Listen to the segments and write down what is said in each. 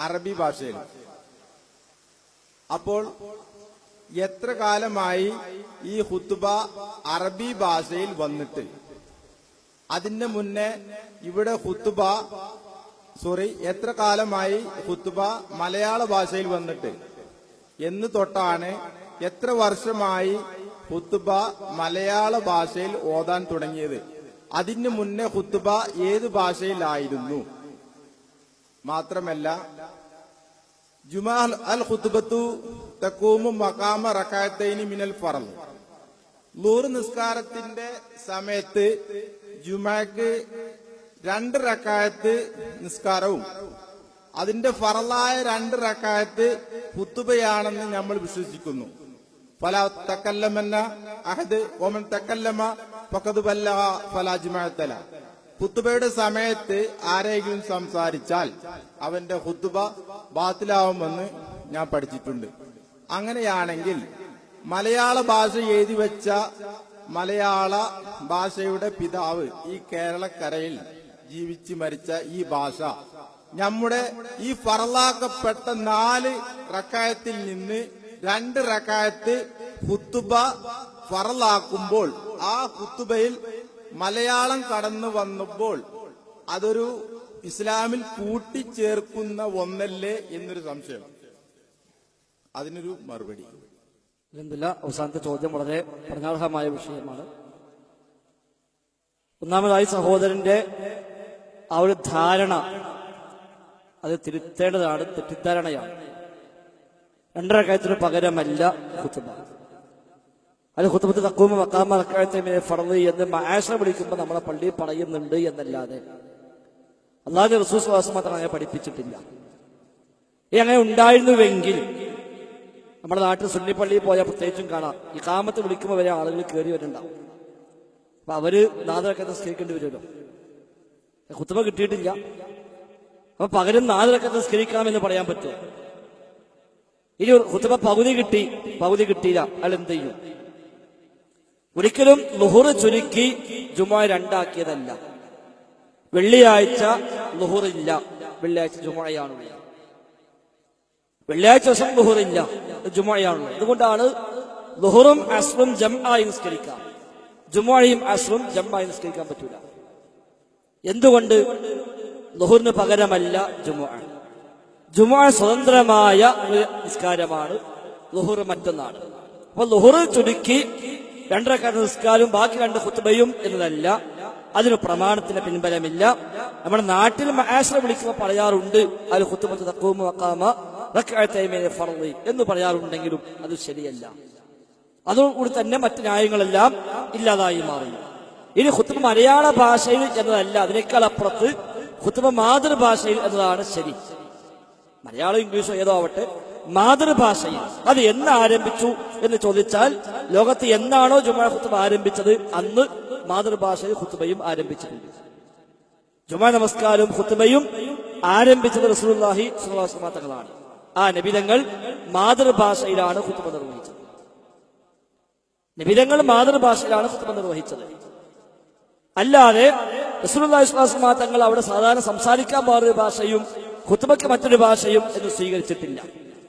അറബി ഭാഷയിൽ. അപ്പോൾ എത്ര കാലമായി ഈ ഖുത്ബ അറബി ഭാഷയിൽ വന്നിട്ട്? അതിന്റെ മുന്നേ ഇവിടെ എത്ര കാലമായി ഖുത്ബ മലയാള ഭാഷയിൽ വന്നിട്ട് എന്ന് തൊട്ടാണ്, എത്ര വർഷമായി ഖുത്ബ മലയാള ഭാഷയിൽ ഓതാൻ തുടങ്ങിയത്? അതിന് മുന്നേ ഖുത്ബ ഏത് ഭാഷയിലായിരുന്നു? മാത്രമല്ല, ജുമാ അൽ ഖുത്ബത്തു തഖൂമു മഖാമ റകഅത്തൈനി മിനൽ ഫർള്. ളുഹർ നിസ്കാരത്തിന്റെ സമയത്ത് ജുമാക്ക് 2 റകഅത്ത് നിസ്കാരവും അതിന്റെ ഫറലായ 2 റകഅത്ത് ഖുത്ബയാണെന്ന് നമ്മൾ വിശ്വസിക്കുന്നു. ഫലാ തകല്ലമന്ന അഹദ് വമൻ തകല്ലമ ഫഖദ് ബല്ലഗ ഫലാ ജുമഅത ലഹു. ഖുത്ബയുടെ സമയത്ത് ആരെങ്കിലും സംസാരിച്ചാൽ അവന്റെ ഖുത്ബ ബാത്തിലാവുമെന്ന് ഞാൻ പഠിച്ചിട്ടുണ്ട്. അങ്ങനെയാണെങ്കിൽ മലയാള ഭാഷ എഴുതി വെച്ച മലയാള ഭാഷയുടെ പിതാവ് ഈ കേരളക്കരയിൽ ജീവിച്ച് മരിച്ച ഈ ഭാഷ നമ്മുടെ ഈ ഫറലാക്കപ്പെട്ട 4 റകഅത്തിൽ നിന്ന് 2 റകഅത്ത് ഖുത്ബ ഫറലാക്കുമ്പോൾ ആ ഖുത്ബയിൽ മലയാളം കടന്നു വന്നപ്പോൾ അതൊരു ഇസ്ലാമിൽ കൂട്ടിച്ചേർക്കുന്ന ഒന്നല്ലേ എന്നൊരു സംശയം. അതിനൊരു മറുപടി. അവസാനത്തെ ചോദ്യം വളരെ പ്രധാനമായ വിഷയമാണ്. ഒന്നാമതായി സഹോദരന്റെ ആ ഒരു ധാരണ അത് തിരുത്തേണ്ടതാണ്, തെറ്റിദ്ധാരണയാണ്. 2 റകഅത്തിന് പകരമല്ല ഖുത്ബ. അത് ഖുത്ബത്ത് തഖൂമു മഖാമ റകഅത്തൈനി മിനൽ ഫർള് എന്ന് മആശ വിളിക്കുമ്പോൾ നമ്മളെ പള്ളിയിൽ പറയുന്നുണ്ട് എന്നല്ലാതെ അല്ലാഹുവിന്റെ റസൂൽ സ്വല്ലല്ലാഹു അലൈഹി വസല്ലം അങ്ങനെ പഠിപ്പിച്ചിട്ടില്ല. അങ്ങനെ ഉണ്ടായിരുന്നുവെങ്കിൽ നമ്മുടെ നാട്ടിൽ സുന്നി പള്ളിയിൽ പോയാൽ പ്രത്യേകിച്ചും കാണാം, ഇഖാമത്ത് വിളിക്കുമ്പോൾ വരെ ആളുകൾ കയറി വരുന്നുണ്ടാവും. അപ്പൊ അവര് 4 റകഅത്ത് നിസ്കരിക്കേണ്ടി വരുമല്ലോ. ഖുത്ബ കിട്ടിയിട്ടില്ല, അപ്പൊ പകരം 4 റകഅത്ത് നിസ്കരിക്കാമെന്ന് പറയാൻ പറ്റുമോ? ഇനി ഖുത്ബ പകുതി കിട്ടിയില്ല, അയാൾ എന്ത് ചെയ്യും? ഒരിക്കലും ളുഹർ ചുരുക്കി ജുമുഅ 2 ആക്കിയതല്ല. വെള്ളിയാഴ്ച ളുഹറില്ല, വെള്ളിയാഴ്ച ജുമുഅയാണുള്ളത്. വെള്ളിയാഴ്ച ദിവസം ളുഹറില്ല, ജുമുഅയാണുള്ളത്. അതുകൊണ്ടാണ് ളുഹറും അസ്റും ജംആയി നിസ്കരിക്കാം, ജുമുഅയും അസ്റും ജംആയി നിസ്കരിക്കാൻ പറ്റൂല. എന്തുകൊണ്ട്? ളുഹറിന് പകരമല്ല ജുമുഅ. ജുമുഅ സ്വതന്ത്രമായ ഒരു നിസ്കാരമാണ്, ളുഹർ മറ്റൊന്നാണ്. അപ്പൊ ളുഹർ ചുരുക്കി 2 റകഅത്ത് നിസ്കാരവും ബാക്കി 2 ഖുത്ബയും എന്നതല്ല, അതിന് പ്രമാണത്തിന് പിൻബലമില്ല. നമ്മുടെ നാട്ടിൽ മആശ വിളിക്കുമ്പോൾ പറയാറുണ്ട് അൽ ഖുത്ബത്തു തഖൂമു മഖാമ റകഅത്തൈനി മിനൽ ഫർള് എന്ന് പറയാറുണ്ടെങ്കിലും അത് ശരിയല്ല. അതോടുകൂടി തന്നെ മറ്റു ന്യായങ്ങളെല്ലാം ഇല്ലാതായി മാറുന്നു. ഇനി ഖുത്ബ മലയാള ഭാഷയിൽ എന്നതല്ല, അതിനേക്കാൾ അപ്പുറത്ത് ഖുത്ബ മാതൃഭാഷയിൽ എന്നതാണ് ശരി. മലയാളം ഇംഗ്ലീഷോ ഏതോ ആവട്ടെ, മാതൃഭാഷയിൽ അത് എന്ന് ആരംഭിച്ചു എന്ന് ചോദിച്ചാൽ ലോകത്ത് എന്നാണോ ജുമുഅ ഖുത്ബ ആരംഭിച്ചത് അന്ന് മാതൃഭാഷയിൽ ഖുത്ബയും ആരംഭിച്ചിട്ടുണ്ട്. ജുമുഅ നമസ്കാരവും ഖുത്ബയും ആരംഭിച്ചത് റസൂലുള്ളാഹി സ്വല്ലല്ലാഹു അലൈഹി വസല്ലം തങ്ങളാണ്. ആ നബിതങ്ങൾ മാതൃഭാഷയിലാണ് ഖുത്ബ നിർവഹിച്ചത്. നബിതങ്ങൾ മാതൃഭാഷയിലാണ് ഖുത്ബ നിർവഹിച്ചത്. അല്ലാതെ റസൂലുള്ളാഹി സ്വല്ലല്ലാഹു അലൈഹി വസല്ലം തങ്ങൾ അവിടെ സാധാരണ സംസാരിക്കാൻ മാറിയ ഭാഷയും ഖുത്ബയ്ക്ക് മറ്റൊരു ഭാഷയും എന്ന് സ്വീകരിച്ചിട്ടില്ല.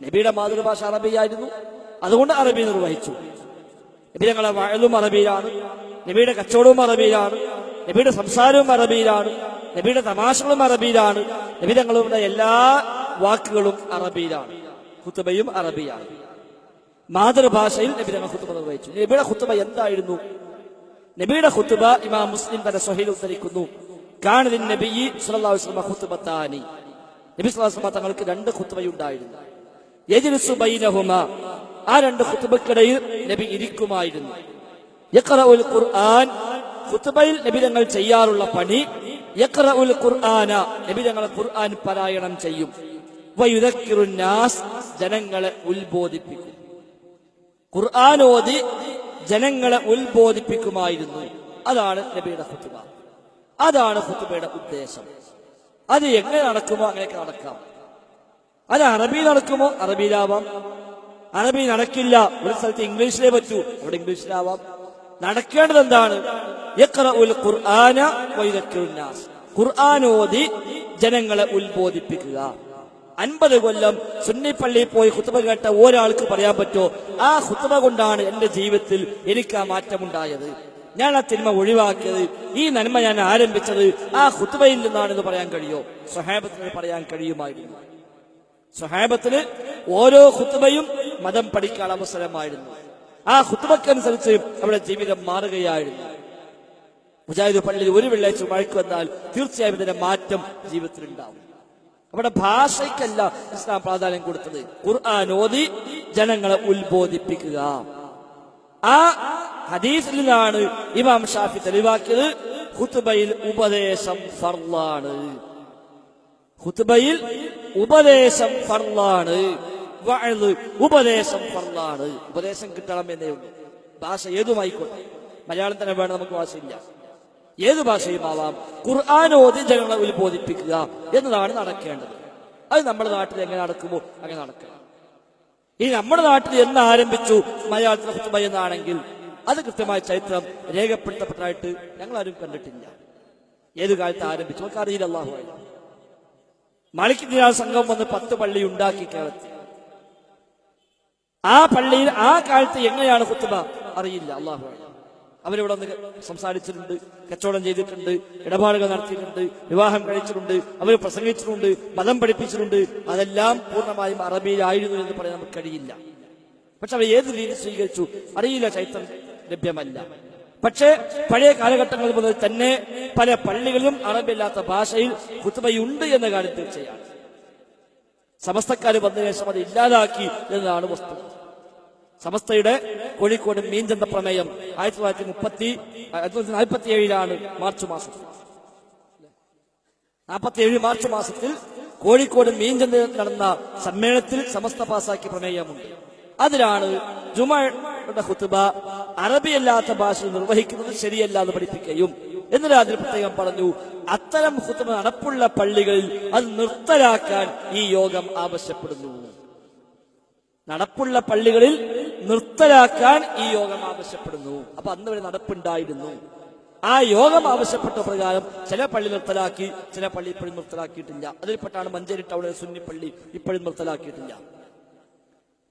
നബിയുടെ മാതൃഭാഷ അറബിയായിരുന്നു, അതുകൊണ്ട് അറബി നിർവഹിച്ചു. നബി ഞങ്ങളെ വഅലും അറബിയിലാണ്, നബിയുടെ കച്ചവടവും അറബിയിലാണ്, നബിയുടെ സംസാരവും അറബിയിലാണ്, നബിയുടെ തമാശകളും അറബിയിലാണ്, നബി ഞങ്ങളുടെ എല്ലാ വാക്കുകളും അറബിയിലാണ്, ഖുത്ബയും അറബിയാണ്. മാതൃഭാഷയിൽ നബി ഞങ്ങൾ ഖുത്ബ നിർവഹിച്ചു. നബിയുടെ ഖുത്ബ എന്തായിരുന്നു? നബിയുടെ ഖുത്ബ ഇമാം മുസ്ലിം തന്റെ സ്വഹീഹിൽ ഉദ്ധരിക്കുന്നു, കാന ലിന്നബിയ്യി സ്വല്ലല്ലാഹു അലൈഹി വസല്ലം ഖുത്ബത്താനി. നബി സ്വല്ലല്ലാഹു അലൈഹി വസല്ലം തങ്ങൾക്ക് 2 ഖുത്ബയുണ്ടായിരുന്നു. യജ്ലിസു ബൈനഹുമാ, ആ 2 ഖുത്ബയ്ക്കിടയിൽ നബി ഇരിക്കുമായിരുന്നു. യഖറഉൽ ഖുർആൻ, ഖുത്ബയിൽ നബി തങ്ങൾ ചെയ്യാറുള്ള പണി യഖറഉൽ ഖുർആന, നബി തങ്ങൾ ഖുർആൻ പാരായണം ചെയ്യും. വയുദക്കിറുൻ നാസ്, ജനങ്ങളെ ഉത്ബോധിപ്പിക്കും. ഖുർആൻ ഓതി ജനങ്ങളെ ഉത്ബോധിപ്പിക്കുമായിരുന്നു. അതാണ് നബിയുടെ ഖുത്ബ, അതാണ് ഖുത്ബയുടെ ഉദ്ദേശം. അത് എങ്ങനെ നടക്കുമോ അങ്ങനെയൊക്കെ നടക്കാം. അത് അറബി നടക്കുമോ അറബിയിലാവാം, അറബി നടക്കില്ല ഒരു സ്ഥലത്ത് ഇംഗ്ലീഷിലേ പറ്റൂ അവിടെ ഇംഗ്ലീഷിലാവാം. നടക്കേണ്ടത് എന്താണ്? യഖറഉൽ ഖുർആന വയുദക്കിറുൻ നാസ്, ഖുർആൻ ഓതി ജനങ്ങളെ ഉത്ബോധിപ്പിക്കുക. 50 കൊല്ലം സുന്നി പള്ളിയിൽ പോയി ഖുത്ബ കേട്ട ഒരാൾക്ക് പറയാൻ പറ്റുമോ ആ ഖുത്ബ കൊണ്ടാണ് എന്റെ ജീവിതത്തിൽ എനിക്ക് ആ മാറ്റമുണ്ടായത്, ഞാൻ ആ തിന്മ ഒഴിവാക്കിയത്, ഈ നന്മ ഞാൻ ആരംഭിച്ചത് ആ ഖുത്ബയിൽ നിന്നാണെന്ന് പറയാൻ കഴിയോ? സ്വഹാബത്തിന് പറയാൻ കഴിയുമായിരുന്നു. സ്വഹാബത്തിന് ഓരോ ഖുത്ബയും മതം പഠിക്കാൻ അവസരമായിരുന്നു. ആ ഖുത്ബക്കനുസരിച്ച് അവരുടെ ജീവിതം മാറുകയായിരുന്നു. മുജാഹിദ് പള്ളിയിൽ ഒരു വെള്ളിയാഴ്ച മഴയ്ക്ക് വന്നാൽ തീർച്ചയായും ഇതിന്റെ മാറ്റം ജീവിതത്തിലുണ്ടാവും. അവിടെ ഭാഷയ്ക്കല്ല ഇസ്ലാം പ്രാധാന്യം കൊടുത്തത്, ഖുർആൻ ഓതി ജനങ്ങളെ ഉത്ബോധിപ്പിക്കുക. ആ ഹദീസിൽ നിന്നാണ് ഇമാം ഷാഫി തെളിവാക്കിയത് ഖുത്ബയിൽ ഉപദേശം ഫർളാണ്. ഖുത്ബയിൽ ഉപദേശം ഫർളാണ്, വഅദ് ഉപദേശം ഫർളാണ്. ഉപദേശം കിട്ടണം എന്നേ ഉള്ളൂ. ഭാഷ ഏതുമായിക്കോട്ടെ, മലയാളം തന്നെ വേണം, നമുക്ക് ഭാഷയില്ല, ഏത് ഭാഷയും ആവാം. ഖുർആൻ ഓതി ജനങ്ങളെ ഉത്ബോധിപ്പിക്കുക എന്നതാണ് നടക്കേണ്ടത്. അത് നമ്മുടെ നാട്ടിൽ എങ്ങനെ നടക്കുമോ അങ്ങനെ നടക്കണം. ഇനി നമ്മുടെ നാട്ടിൽ എന്ന് ആരംഭിച്ചു മലയാളത്തിലെ ഖുത്ബ എന്നാണെങ്കിൽ അത് കൃത്യമായ ചരിത്രം രേഖപ്പെടുത്തപ്പെട്ടതായിട്ട് ഞങ്ങളാരും കണ്ടിട്ടില്ല. ഏത് കാലത്ത് ആരംഭിച്ചു നമുക്ക് അറിയില്ല. അല്ലാഹു അഅലം. മാലിക് ദിനാർ സംഘം വന്ന് 10 പള്ളി ഉണ്ടാക്കി കേരളത്തിൽ. ആ പള്ളിയിൽ ആ കാലത്ത് എങ്ങനെയാണ് ഖുത്ബ അറിയില്ല. അല്ലാഹു അഅലം. അവരിവിടെ വന്ന് സംസാരിച്ചിട്ടുണ്ട്, കച്ചവടം ചെയ്തിട്ടുണ്ട്, ഇടപാടുകൾ നടത്തിയിട്ടുണ്ട്, വിവാഹം കഴിച്ചിട്ടുണ്ട്, അവർ പ്രസംഗിച്ചിട്ടുണ്ട്, മതം പഠിപ്പിച്ചിട്ടുണ്ട്. അതെല്ലാം പൂർണ്ണമായും അറബിയിലായിരുന്നു എന്ന് പറയാൻ നമുക്ക് കഴിയില്ല. പക്ഷെ അവർ ഏത് രീതി സ്വീകരിച്ചു അറിയില്ല, ചരിത്രം ലഭ്യമല്ല. പക്ഷേ പഴയ കാലഘട്ടങ്ങൾ മുതൽ തന്നെ പല പള്ളികളിലും അറബിയല്ലാത്ത ഭാഷയിൽ ഖുത്ബയുണ്ട് എന്ന കാര്യം തീർച്ചയാണ്. സമസ്തക്കാർ വന്നതിന് ശേഷം അത് ഇല്ലാതാക്കി എന്നതാണ് വസ്തുത. സമസ്തയുടെ കോഴിക്കോട് മീൻചന്ത പ്രമേയം 1947 മാർച്ച് മാസത്തിൽ 47 മാർച്ച് മാസത്തിൽ കോഴിക്കോട് മീൻചന്തയിൽ നടന്ന സമ്മേളനത്തിൽ സമസ്ത പാസാക്കിയ പ്രമേയമുണ്ട്. അതിലാണ് ജുമുഅയുടെ ഖുത്ബ അറബിയല്ലാത്ത ഭാഷയിൽ നിർവഹിക്കുന്നത് ശരിയല്ല എന്ന് പഠിപ്പിക്കുകയും എന്നിട്ട് അതിൽ പ്രത്യേകം പറഞ്ഞു അത്തരം ഖുത്ബ നടപ്പുള്ള പള്ളികളിൽ അത് നിർത്തലാക്കാൻ ഈ യോഗം ആവശ്യപ്പെടുന്നു. നടപ്പുള്ള പള്ളികളിൽ നിർത്തലാക്കാൻ ഈ യോഗം ആവശ്യപ്പെടുന്നു. അപ്പൊ അന്ന് വരെ നടപ്പുണ്ടായിരുന്നു. ആ യോഗം ആവശ്യപ്പെട്ട പ്രകാരം ചില പള്ളി നിർത്തലാക്കി, ചില പള്ളി ഇപ്പോഴും നിർത്തലാക്കിയിട്ടില്ല. അതിൽപ്പെട്ടാണ് മഞ്ചേരി ടൗണിലെ സുന്നി പള്ളി ഇപ്പോഴും നിർത്തലാക്കിയിട്ടില്ല.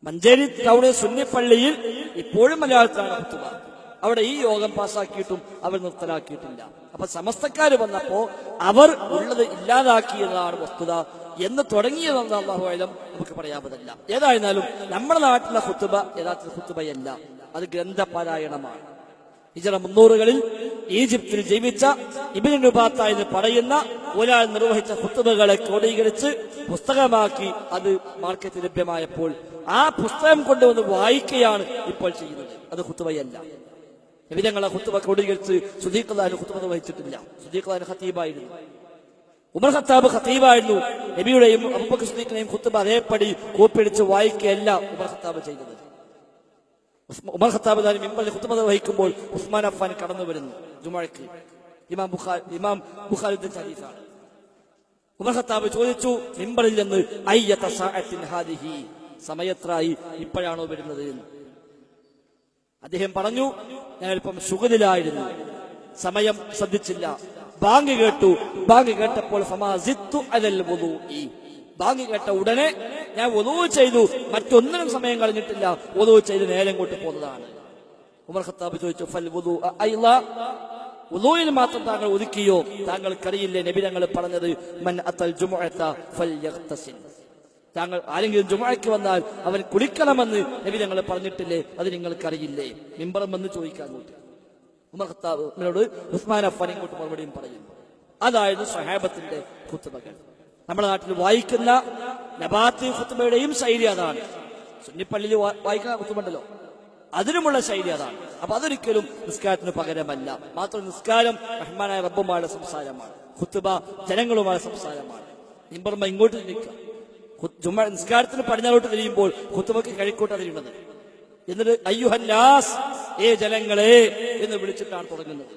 മഞ്ചേരി ടൗണിലെ സുന്നി പള്ളിയിൽ ഇപ്പോഴും മലയാളത്തിലാണ് ഖുത്ബ. അവിടെ ഈ യോഗം പാസ്സാക്കിയിട്ടും അവർ നിർത്തലാക്കിയിട്ടില്ല. അപ്പൊ സമസ്തക്കാര് വന്നപ്പോ അവർ ഉള്ളത് ഇല്ലാതാക്കി എന്നതാണ് വസ്തുത. എന്ന് തുടങ്ങിയതെന്ന് അല്ലാഹു അഅലം നമുക്ക് പറയാവുന്നതല്ല. ഏതായിരുന്നാലും നമ്മുടെ നാട്ടിലെ ഖുത്ബ യഥാർത്ഥ ഖുത്ബയല്ല, അത് ഗ്രന്ഥപാരായണമാണ്. ഹിജ്റ 300-കളിൽ ഈജിപ്തിൽ ജീവിച്ച ഇബ്നു നുബാത്ത എന്ന് പറയുന്ന ഒരാൾ നിർവഹിച്ച ഖുത്ബകളെ ക്രോഡീകരിച്ച് പുസ്തകമാക്കി അത് മാർക്കറ്റിൽ ലഭ്യമായപ്പോൾ ആ പുസ്തകം കൊണ്ടുവന്ന് വായിക്കുകയാണ് ഇപ്പോൾ ചെയ്യുന്നത്. അത് ഖുത്ബയല്ല. നബിതങ്ങളെ ഖുത്ബ ക്രോഡീകരിച്ച് സുദീഖ് റളിയല്ലാഹു ഖുത്ബ നിർവഹിച്ചിട്ടില്ല. സുദീഖ് റളിയല്ലാഹു ഖതീബായിരുന്നു. ഉമർ ഖത്താബ് ഖതീബായിരുന്നു. നബിയുടെയും അബൂബക്കർ സിദ്ദീഖിനെയും ഖുത്ബ അതേപടി കോപ്പിയടിച്ച് വായിക്കുകയല്ല ഉമർ ഖത്താബ് ചെയ്തത്. ഉമർ ഖത്താബ് മിമ്പറിൽ ഖുത്ബ നിർവഹിക്കുമ്പോൾ ഉസ്മാൻ അഫ്ഫാൻ കടന്നു വരുന്നു ജുമുഅക്ക്. ഇമാം ബുഖാരിയുടെ ഹദീസാണ്. ഉമർ ഖത്താബ് ചോദിച്ചു മിമ്പറിൽ നിന്ന് അയ്യത സഅത്തിൻ ഹാദിഹി, സമയത്രായി, ഇപ്പോഴാണോ വരുന്നത് എന്ന്. അദ്ദേഹം പറഞ്ഞു ഞാൻ അല്പം ശുഗലിലായിരുന്നു, സമയം ശ്രദ്ധിച്ചില്ല. ബാങ്ക് കേട്ടു. ബാങ്ക് കേട്ടപ്പോൾ ഫമാസിത്തു അലൽ വുദൂഇ, ബാങ്ക് കേട്ട ഉടനെ ഞാൻ വുദൂ ചെയ്തു, മറ്റൊന്നിനും സമയം കളഞ്ഞിട്ടില്ല, വുദൂ ചെയ്ത് നേരെ ഇങ്ങോട്ട് പോകുന്നതാണ്. ഉമർ ഖത്താബ് ചോദിച്ചു ഫൽ വുദൂ അയ്ള, വുദൂയിൽ മാത്രം താങ്കൾ ഒതുക്കിയോ? താങ്കൾക്കറിയില്ലേ നബി തങ്ങൾ പറഞ്ഞത് മൻ അത്തൽ ജുമുഅത ഫൽയഗ്തസിൽ, താങ്കൾ ആരെങ്കിലും ജുമുഅയ്ക്ക് വന്നാൽ അവൻ കുളിക്കണമെന്ന് നബി തങ്ങൾ പറഞ്ഞിട്ടില്ലേ? അത് നിങ്ങൾക്കറിയില്ലേ? മിമ്പറും വന്ന് ചോദിക്കാൻ കൂട്ടി ഉമർ ഖത്താബിനോട് ഉസ്മാൻ അഫ്ഫാൻ ഇങ്ങോട്ട് മറുപടിയും പറയുന്നു. അതായിരുന്നു സ്വഹാബത്തിന്റെ ഖുത്ബകൾ. നമ്മുടെ നാട്ടിൽ വായിക്കുന്ന നബാത്തി ഖുത്ബയുടെയും ശൈലി അതാണ്. സുന്നിപ്പള്ളിയിൽ വായിക്കുന്ന ഖുത്ബുണ്ടല്ലോ, അതിനുമുള്ള ശൈലി അതാണ്. അപ്പൊ അതൊരിക്കലും നിസ്കാരത്തിന് പകരമല്ല. മാത്രം നിസ്കാരം റഹ്മാനായ റബ്ബുമായുള്ള സംസാരമാണ്, ഖുത്ബ ജനങ്ങളുമായ സംസാരമാണ്. മിമ്പറും ഇങ്ങോട്ട് നിൽക്കുക, നിസ്കാരത്തിന് പടിഞ്ഞാറോട്ട് തിരിയുമ്പോൾ ഖുത്ബയ്ക്ക് കിഴക്കോട്ട് തിരിയുന്നത്. എന്നിട്ട് അയ്യുഹന്നാസ്, ഏ ജനങ്ങളെ എന്ന് വിളിച്ചിട്ടാണ് തുടങ്ങുന്നത്.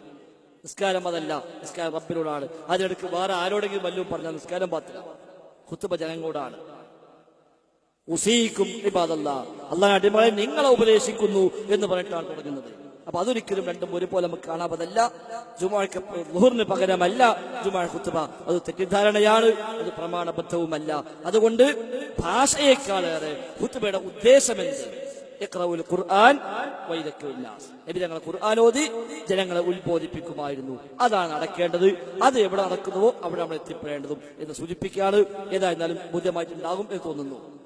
നിസ്കാരം അതല്ല, നിസ്കാരം റബ്ബിനോടാണ്. അതിനിടയ്ക്ക് വേറെ ആരോടെങ്കിലും വല്ലതും പറഞ്ഞാൽ നിസ്കാരം പാത്തില്ല. ഖുത്ബ ജനങ്ങളോടാണ്. ഉസീക്കും ഇബാദല്ലാഹ്, അല്ലാഹുവിന്റെ അടിമകളെ നിങ്ങളെ ഉപദേശിക്കുന്നു എന്ന് പറഞ്ഞിട്ടാണ് തുടങ്ങുന്നത്. അപ്പൊ അതൊരിക്കലും രണ്ടും ഒരുപോലെ നമുക്ക് കാണാവതല്ല. ജുമുഅക്ക് ളുഹറിന് പകരമല്ല ജുമുഅ ഖുത്ബ. അത് തെറ്റിദ്ധാരണയാണ്, അത് പ്രമാണബദ്ധവുമല്ല. അതുകൊണ്ട് ഭാഷയെക്കാളേറെ ഖുത്ബയുടെ ഉദ്ദേശമെന്ത്? ഇഖ്റഉൽ ഖുർആൻ വയദക്കുറുൻ നാസ്. നബി തങ്ങൾ ഖുർആൻ ഓതി ജനങ്ങളെ ഉത്ബോധിപ്പിക്കുമായിരുന്നു. അതാണ് നടക്കേണ്ടത്. അത് എവിടെ നടക്കുന്നുവോ അവിടെ നമ്മൾ എത്തിപ്പെടേണ്ടതും എന്ന് സൂചിപ്പിക്കുകയാണ്. ഏതായിരുന്നാലും ബോധ്യമായിട്ടുണ്ടാകും എന്ന് തോന്നുന്നു.